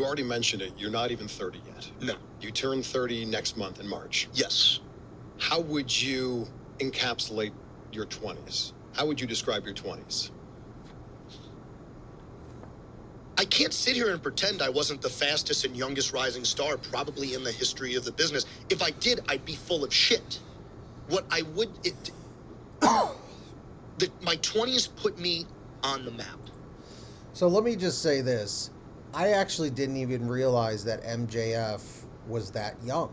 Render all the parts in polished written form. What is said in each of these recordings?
You already mentioned it. You're not even 30 yet. No. You turn 30 next month in March. Yes. How would you encapsulate your 20s? How would you describe your 20s? I can't sit here and pretend I wasn't the fastest and youngest rising star probably in the history of the business. If I did, I'd be full of shit. What I would... my 20s put me on the map. So let me just say this. I actually didn't even realize that MJF was that young.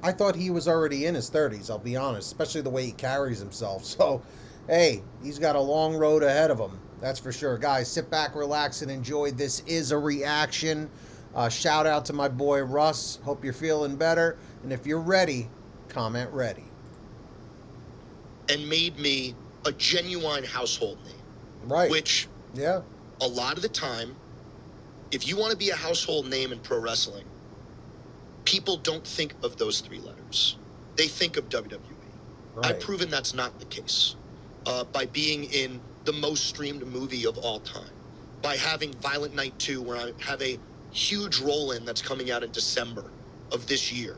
I thought he was already in his 30s, I'll be honest, especially the way he carries himself. So, hey, he's got a long road ahead of him. That's for sure. Guys, sit back, relax, and enjoy. This is a reaction. Shout out to my boy Russ. Hope you're feeling better. And if you're ready, comment ready. And made me a genuine household name. Right. Which, yeah, a lot of the time, if you want to be a household name in pro wrestling, people don't think of those three letters. They think of WWE. Right. I've proven that's not the case. By being in the most streamed movie of all time, by having Violent Night 2, where I have a huge role in that's coming out in December of this year,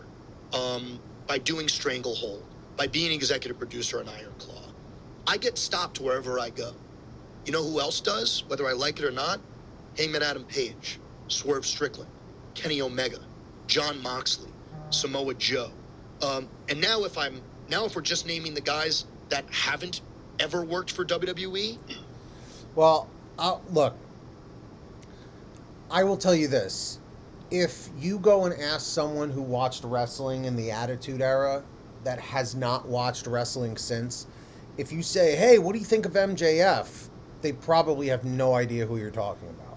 by doing Stranglehold, by being executive producer on Iron Claw. I get stopped wherever I go. You know who else does, whether I like it or not? Hangman Adam Page, Swerve Strickland, Kenny Omega, Jon Moxley, Samoa Joe. And now if we're just naming the guys that haven't ever worked for WWE? Well, look, I will tell you this. If you go and ask someone who watched wrestling in the Attitude Era that has not watched wrestling since, if you say, hey, what do you think of MJF? They probably have no idea who you're talking about.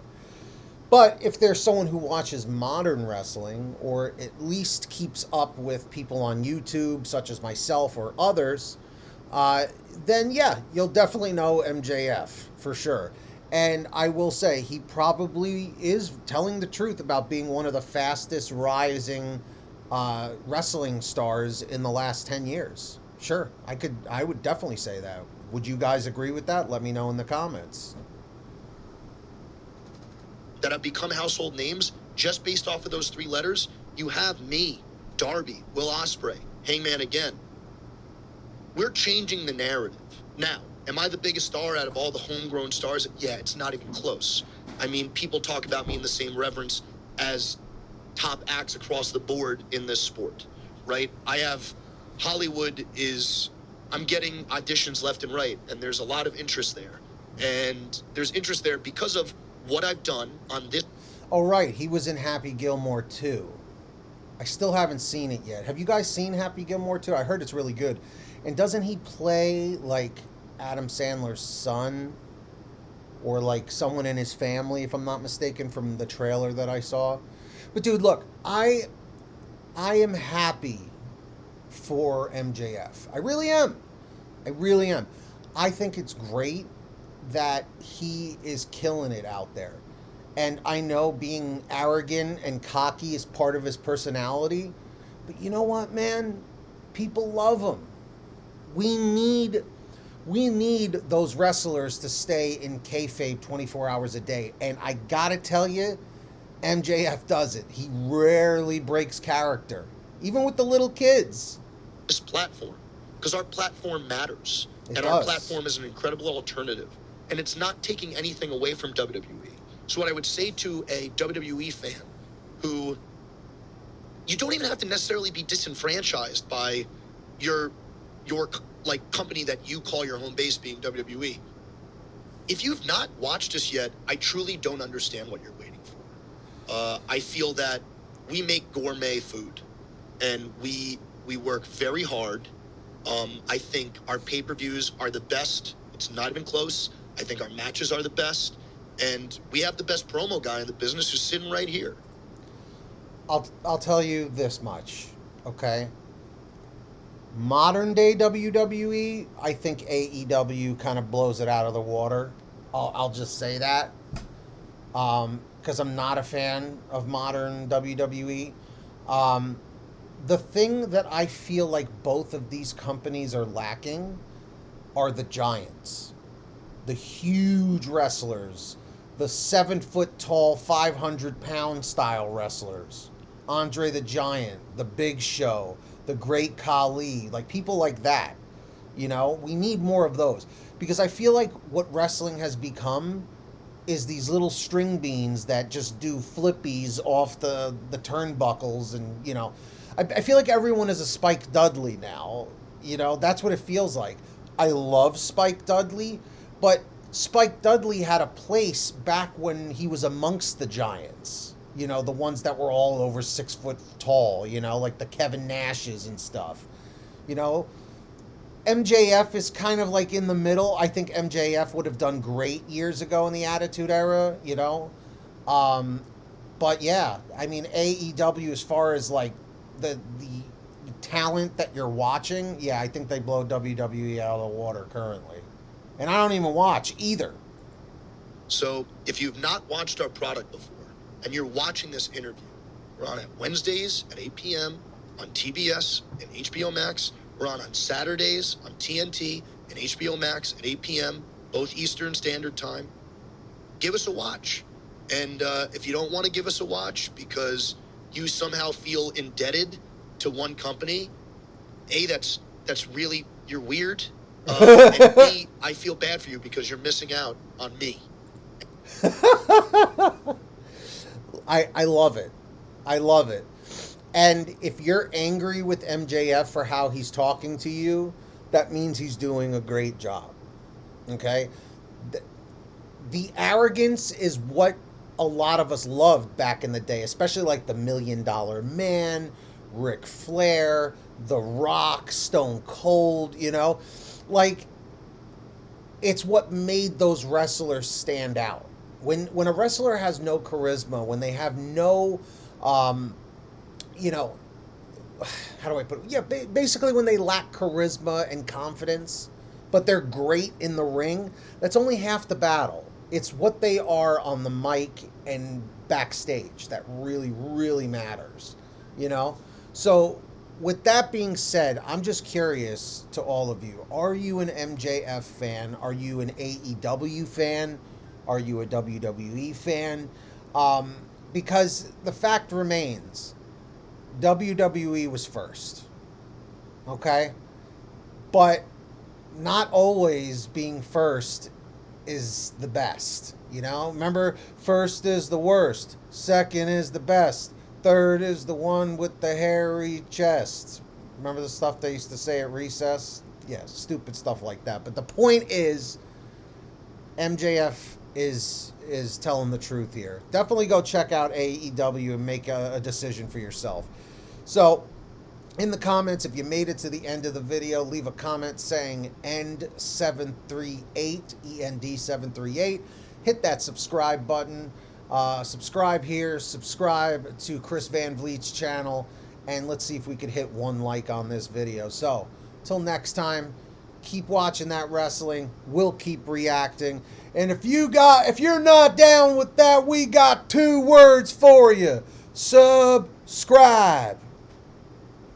But if there's someone who watches modern wrestling, or at least keeps up with people on YouTube, such as myself or others, then yeah, you'll definitely know MJF for sure. And I will say he probably is telling the truth about being one of the fastest rising wrestling stars in the last 10 years. Sure, I would definitely say that. Would you guys agree with that? Let me know in the comments. That have become household names just based off of those three letters. You have me, Darby, Will Ospreay, Hangman again. We're changing the narrative. Now, am I the biggest star out of all the homegrown stars? Yeah, it's not even close. I mean, people talk about me in the same reverence as top acts across the board in this sport, right? I'm getting auditions left and right, and there's a lot of interest there. And there's interest there because of what I've done on this. Oh, right. He was in Happy Gilmore 2. I still haven't seen it yet. Have you guys seen Happy Gilmore 2? I heard it's really good. And doesn't he play, like, Adam Sandler's son? Or, like, someone in his family, if I'm not mistaken, from the trailer that I saw? But, dude, look, I am happy for MJF. I really am. I really am. I think it's great that he is killing it out there. And I know being arrogant and cocky is part of his personality. But you know what, man? People love him. We need those wrestlers to stay in kayfabe 24 hours a day. And I gotta tell you, MJF does it. He rarely breaks character. Even with the little kids. This platform. Because our platform matters. It and does. Our platform is an incredible alternative. And it's not taking anything away from WWE. So what I would say to a WWE fan who, you don't even have to necessarily be disenfranchised by your like company that you call your home base being WWE. If you've not watched us yet, I truly don't understand what you're waiting for. I feel that we make gourmet food and we work very hard. I think our pay-per-views are the best. It's not even close. I think our matches are the best. And we have the best promo guy in the business who's sitting right here. I'll tell you this much, okay? Modern day WWE, I think AEW kind of blows it out of the water. I'll just say that. Because I'm not a fan of modern WWE. The thing that I feel like both of these companies are lacking are the giants. The huge wrestlers the 7-foot tall, 500-pound style wrestlers. Andre the Giant, the Big Show, the Great Khali, like people like that. You know, we need more of those. Because I feel like what wrestling has become is these little string beans that just do flippies off the turnbuckles. And, you know, I feel like everyone is a Spike Dudley now. You know, that's what it feels like. I love Spike Dudley, but Spike Dudley had a place back when he was amongst the giants. You know, the ones that were all over 6 foot tall, you know, like the Kevin Nashes and stuff. You know, MJF is kind of like in the middle. I think MJF would have done great years ago in the Attitude Era, you know. But yeah, I mean, AEW, as far as like the talent that you're watching, yeah, I think they blow WWE out of the water currently. And I don't even watch either. So if you've not watched our product before and you're watching this interview, we're on at Wednesdays at 8 p.m. on TBS and HBO Max. We're on Saturdays on TNT and HBO Max at 8 p.m., both Eastern Standard Time. Give us a watch. And if you don't want to give us a watch because you somehow feel indebted to one company, A, that's really, you're weird. And B, I feel bad for you because you're missing out on me. I love it. I love it. And if you're angry with MJF for how he's talking to you, that means he's doing a great job. Okay? The arrogance is what a lot of us loved back in the day, especially like the $1 Million Man, Ric Flair, The Rock, Stone Cold, you know? Like, it's what made those wrestlers stand out. When a wrestler has no charisma, when they have no, you know, how do I put it? Yeah, basically when they lack charisma and confidence, but they're great in the ring, that's only half the battle. It's what they are on the mic and backstage that really, really matters, you know? So with that being said, I'm just curious to all of you. Are you an MJF fan? Are you an AEW fan? Are you a WWE fan? Because the fact remains, WWE was first. Okay? But not always being first is the best. You know? Remember, first is the worst. Second is the best. Third is the one with the hairy chest. Remember the stuff they used to say at recess? Yeah, stupid stuff like that. But the point is, MJF is telling the truth here. Definitely go check out AEW and make a decision for yourself. So, in the comments, if you made it to the end of the video, leave a comment saying END738, END738. Hit that subscribe button. Subscribe here. Subscribe to Chris Van Vliet's channel. And let's see if we could hit 1 like on this video. So, till next time, keep watching that wrestling. We'll keep reacting. And if you're not down with that, we got 2 words for you. Subscribe.